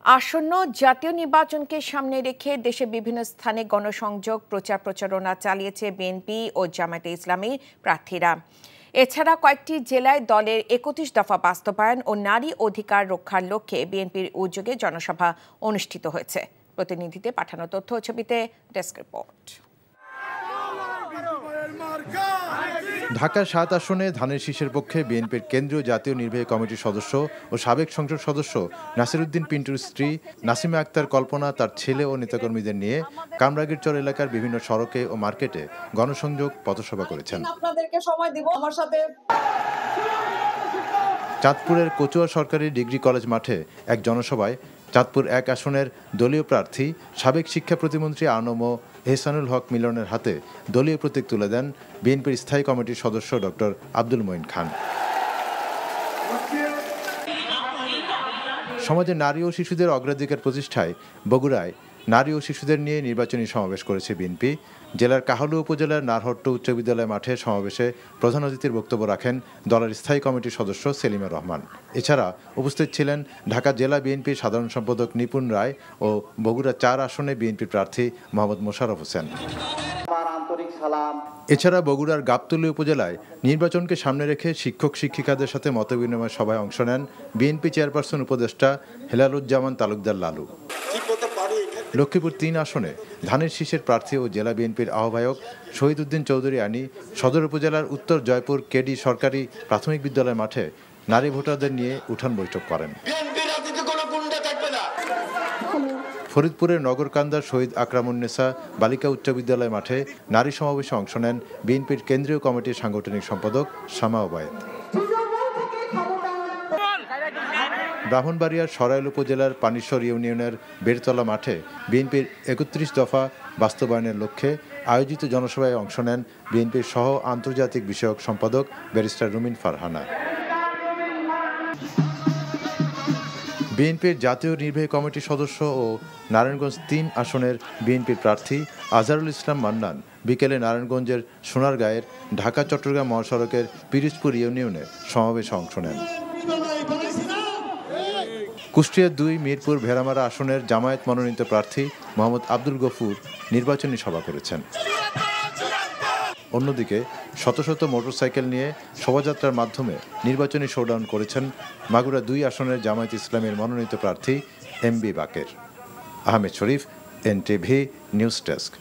আসন্ন জাতীয় নির্বাচনকে সামনে রেখে দেশে বিভিন্ন স্থানে গণসংযোগ প্রচারণা চালিয়েছে বিএনপি ও জামায়াতে ইসলামী প্রার্থীরা। এছাড়া কয়েকটি জেলায় দলের ৩১ দফা বাস্তবায়ন ও নারী অধিকার রক্ষার লক্ষ্যে বিএনপির উদ্যোগে জনসভা অনুষ্ঠিত হয়েছে। প্রতিনিধিদের পাঠানো তথ্য ও ছবিতে ডেস্ক রিপোর্ট। ঢাকা ৭ আসনে ধানের শীষের পক্ষে বিএনপির কেন্দ্রীয় জাতীয় নির্বাহী কমিটির সদস্য ও সাবেক সংসদ সদস্য নাসিরউদ্দিন পিন্টুর স্ত্রী নাসিমা আক্তার কল্পনা তার ছেলে ও নেতাকর্মীদের নিয়ে কামরাগীরচর এলাকার বিভিন্ন সড়কে ও মার্কেটে গণসংযোগ পথসভা করেছেন। চাঁদপুরের কচুয়া সরকারি ডিগ্রি কলেজ মাঠে এক জনসভায় চাঁদপুর ১ আসনের দলীয় প্রার্থী সাবেক শিক্ষা প্রতিমন্ত্রী আনম এহসানুল হক মিলনের হাতে দলীয় প্রতীক তুলে দেন বিএনপির স্থায়ী কমিটির সদস্য ডক্টর আব্দুল মঈন খান। সমাজে নারী ও শিশুদের অগ্রাধিকার প্রতিষ্ঠায় বগুড়ায় নারী ও শিশুদের নিয়ে নির্বাচনী সমাবেশ করেছে বিএনপি। জেলার কাহালু উপজেলার নারহট্ট উচ্চ বিদ্যালয় মাঠে সমাবেশে প্রধান অতিথির বক্তব্য রাখেন দলের স্থায়ী কমিটির সদস্য সেলিমা রহমান। এছাড়া উপস্থিত ছিলেন ঢাকা জেলা বিএনপির সাধারণ সম্পাদক নিপুণ রায় ও বগুড়া ৪ আসনে বিএনপির প্রার্থী মোহাম্মদ মোশাররফ হোসেন। এছাড়া বগুড়ার গাবতলী উপজেলায় নির্বাচনকে সামনে রেখে শিক্ষক শিক্ষিকাদের সাথে মতবিনিময় সভায় অংশ নেন বিএনপি চেয়ারপারসন উপদেষ্টা হেলালুজ্জামান তালুকদার লালু। লক্ষ্মীপুর ৩ আসনে ধানের শীষের প্রার্থী ও জেলা বিএনপির আহ্বায়ক শহীদ উদ্দিন চৌধুরী আনি সদর উপজেলার উত্তর জয়পুর কেডি সরকারি প্রাথমিক বিদ্যালয় মাঠে নারী ভোটারদের নিয়ে উঠান বৈঠক করেন। ফরিদপুরের নগরকান্দার শহীদ আকরামুন্নেসা বালিকা উচ্চ বিদ্যালয় মাঠে নারী সমাবেশে অংশ নেন বিএনপির কেন্দ্রীয় কমিটির সাংগঠনিক সম্পাদক শামা ওবায়েদ। ব্রাহ্মণবাড়িয়ার সরাইল উপজেলার পানিশ্বর ইউনিয়নের বেড়তলা মাঠে বিএনপির ৩১ দফা বাস্তবায়নের লক্ষ্যে আয়োজিত জনসভায় অংশ নেন বিএনপির সহ আন্তর্জাতিক বিষয়ক সম্পাদক ব্যারিস্টার রুমিন ফারহানা। বিএনপির জাতীয় নির্বাহী কমিটির সদস্য ও নারায়ণগঞ্জ ৩ আসনের বিএনপির প্রার্থী আজহারুল ইসলাম মান্নান বিকেলে নারায়ণগঞ্জের সোনারগাঁয়ের ঢাকা চট্টগ্রাম মহাসড়কের পিরোজপুর ইউনিয়নে সমাবেশে অংশ নেন। কুষ্টিয়ার ২ মিরপুর ভেড়ামারা আসনের জামায়াত মনোনীত প্রার্থী মোহাম্মদ আব্দুল গফুর নির্বাচনী সভা করেছেন। অন্যদিকে শত শত মোটরসাইকেল নিয়ে শোভাযাত্রার মাধ্যমে নির্বাচনী শোডাউন করেছেন মাগুরা ২ আসনের জামায়াত ইসলামের মনোনীত প্রার্থী এমবি বাকের। আহমেদ শরীফ, এনটিভি নিউজ ডেস্ক।